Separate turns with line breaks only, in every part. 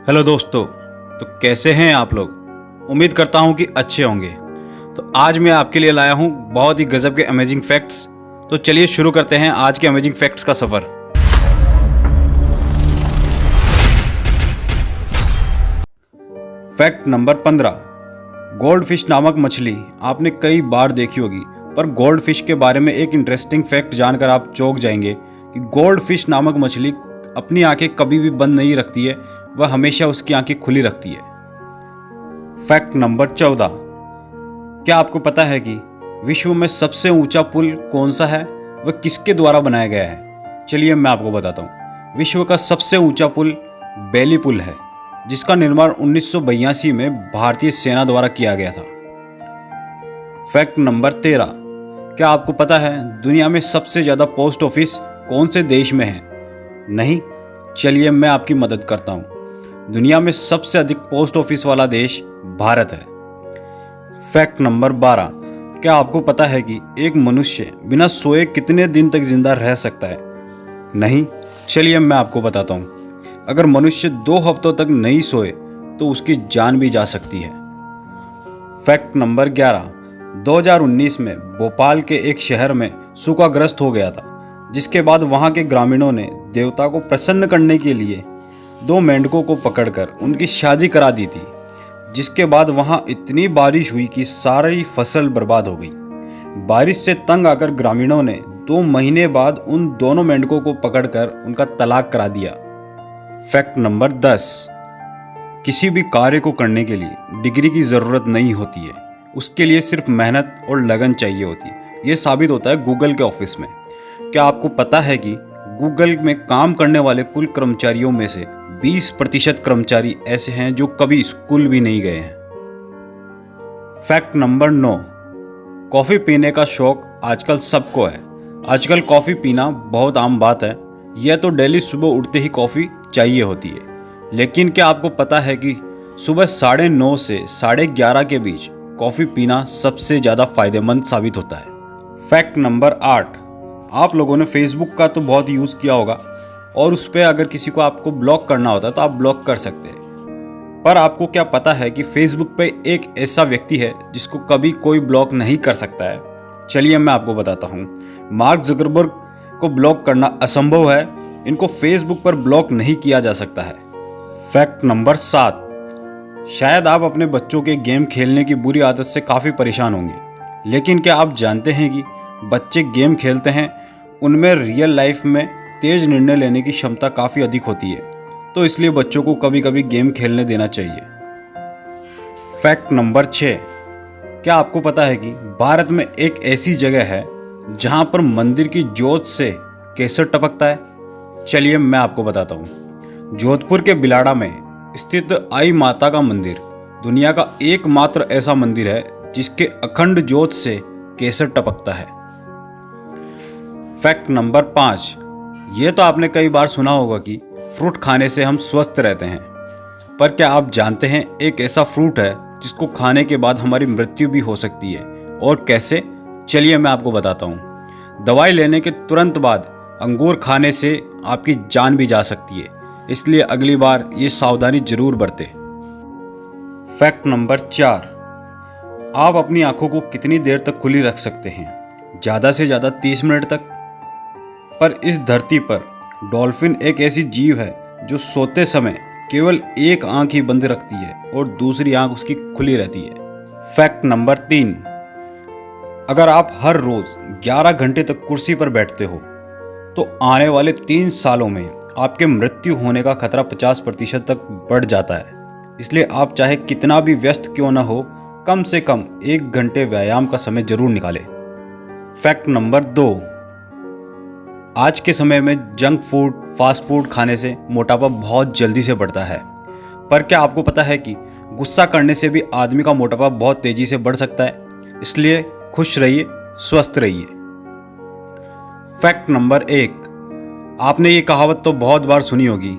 Hello दोस्तों। तो कैसे हैं आप लोग। उम्मीद करता हूं कि अच्छे होंगे। तो आज मैं आपके लिए लाया हूं बहुत ही गजब के अमेजिंग फैक्ट्स। तो चलिए शुरू करते हैं आज के अमेजिंग फैक्ट्स का सफ़र। Fact number 15। गोल्ड फिश नामक मछली आपने कई बार देखी होगी, पर गोल्ड फिश के बारे में एक इंटरेस्टिंग फैक्ट जानकर आप चौंक जाएंगे कि गोल्ड फिश नामक मछली अपनी आंखें कभी भी बंद नहीं रखती है, वह हमेशा उसकी आंखें खुली रखती है। Fact number 14। क्या आपको पता है कि विश्व में सबसे ऊंचा पुल कौन सा है, वह किसके द्वारा बनाया गया है। चलिए मैं आपको बताता हूँ। विश्व का सबसे ऊंचा पुल बेली पुल है, जिसका निर्माण 1982 में भारतीय सेना द्वारा किया गया था। Fact number 13। क्या आपको पता है दुनिया में सबसे ज़्यादा पोस्ट ऑफिस कौन से देश में है? नहीं, चलिए मैं आपकी मदद करता हूँ। दुनिया में सबसे अधिक पोस्ट ऑफिस वाला देश भारत है। Fact number 12। क्या आपको पता है कि एक मनुष्य बिना सोए कितने दिन तक जिंदा रह सकता है? नहीं, चलिए मैं आपको बताता हूँ। अगर मनुष्य 2 हफ्तों तक नहीं सोए तो उसकी जान भी जा सकती है। Fact number 11। 2019 में भोपाल के एक शहर में सूखाग्रस्त हो गया था, जिसके बाद वहां के ग्रामीणों ने देवता को प्रसन्न करने के लिए 2 मेंढकों को पकड़कर उनकी शादी करा दी थी, जिसके बाद वहां इतनी बारिश हुई कि सारी फसल बर्बाद हो गई। बारिश से तंग आकर ग्रामीणों ने 2 महीने बाद उन दोनों मेंढकों को पकड़कर उनका तलाक करा दिया। Fact number 10। किसी भी कार्य को करने के लिए डिग्री की ज़रूरत नहीं होती है, उसके लिए सिर्फ मेहनत और लगन चाहिए होती है। ये साबित होता है गूगल के ऑफिस में। क्या आपको पता है कि गूगल में काम करने वाले कुल कर्मचारियों में से 20% कर्मचारी ऐसे हैं जो कभी स्कूल भी नहीं गए हैं। Fact number 9। कॉफ़ी पीने का शौक आजकल सबको है। आजकल कॉफ़ी पीना बहुत आम बात है। यह तो डेली सुबह उठते ही कॉफ़ी चाहिए होती है, लेकिन क्या आपको पता है कि सुबह 9:30 से 11:30 के बीच कॉफ़ी पीना सबसे ज़्यादा फायदेमंद साबित होता है। Fact number 8। आप लोगों ने फेसबुक का तो बहुत यूज़ किया होगा, और उस पर अगर किसी को आपको ब्लॉक करना होता है तो आप ब्लॉक कर सकते हैं। पर आपको क्या पता है कि फेसबुक पे एक ऐसा व्यक्ति है जिसको कभी कोई ब्लॉक नहीं कर सकता है? चलिए मैं आपको बताता हूँ। मार्क जुकरबर्ग को ब्लॉक करना असंभव है, इनको फेसबुक पर ब्लॉक नहीं किया जा सकता है। Fact number 7। शायद आप अपने बच्चों के गेम खेलने की बुरी आदत से काफ़ी परेशान होंगे, लेकिन क्या आप जानते हैं कि बच्चे गेम खेलते हैं उनमें रियल लाइफ में तेज निर्णय लेने की क्षमता काफ़ी अधिक होती है, तो इसलिए बच्चों को कभी कभी गेम खेलने देना चाहिए। Fact number 6। क्या आपको पता है कि भारत में एक ऐसी जगह है जहां पर मंदिर की ज्योत से केसर टपकता है? चलिए मैं आपको बताता हूँ। जोधपुर के बिलाड़ा में स्थित आई माता का मंदिर दुनिया का एकमात्र ऐसा मंदिर है जिसके अखंड ज्योत से केसर टपकता है। Fact number 5। ये तो आपने कई बार सुना होगा कि फ्रूट खाने से हम स्वस्थ रहते हैं, पर क्या आप जानते हैं एक ऐसा फ्रूट है जिसको खाने के बाद हमारी मृत्यु भी हो सकती है, और कैसे? चलिए मैं आपको बताता हूँ। दवाई लेने के तुरंत बाद अंगूर खाने से आपकी जान भी जा सकती है, इसलिए अगली बार ये सावधानी जरूर बरतें। Fact number 4। आप अपनी आंखों को कितनी देर तक खुली रख सकते हैं? ज़्यादा से ज़्यादा 30 मिनट तक। पर इस धरती पर डॉल्फिन एक ऐसी जीव है जो सोते समय केवल एक आंख ही बंद रखती है और दूसरी आंख उसकी खुली रहती है। Fact number 3। अगर आप हर रोज 11 घंटे तक कुर्सी पर बैठते हो तो आने वाले 3 सालों में आपके मृत्यु होने का खतरा 50% तक बढ़ जाता है। इसलिए आप चाहे कितना भी व्यस्त क्यों न हो, कम से कम 1 घंटे व्यायाम का समय जरूर निकालें। Fact number 2। आज के समय में जंक फूड, फास्ट फूड खाने से मोटापा बहुत जल्दी से बढ़ता है, पर क्या आपको पता है कि गुस्सा करने से भी आदमी का मोटापा बहुत तेजी से बढ़ सकता है? इसलिए खुश रहिए, स्वस्थ रहिए। Fact number 1। आपने ये कहावत तो बहुत बार सुनी होगी,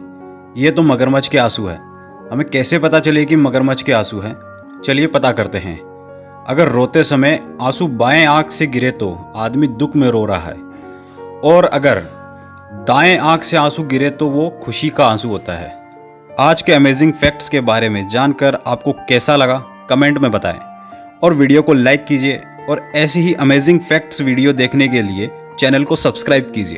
ये तो मगरमच्छ के आंसू है। हमें कैसे पता चले कि मगरमच्छ के आंसू हैं? चलिए पता करते हैं। अगर रोते समय आंसू बाएं आंख से गिरे तो आदमी दुख में रो रहा है, और अगर दाएं आंख से आंसू गिरे तो वो खुशी का आंसू होता है। आज के अमेजिंग फैक्ट्स के बारे में जानकर आपको कैसा लगा कमेंट में बताएं और वीडियो को लाइक कीजिए और ऐसी ही अमेजिंग फैक्ट्स वीडियो देखने के लिए चैनल को सब्सक्राइब कीजिए।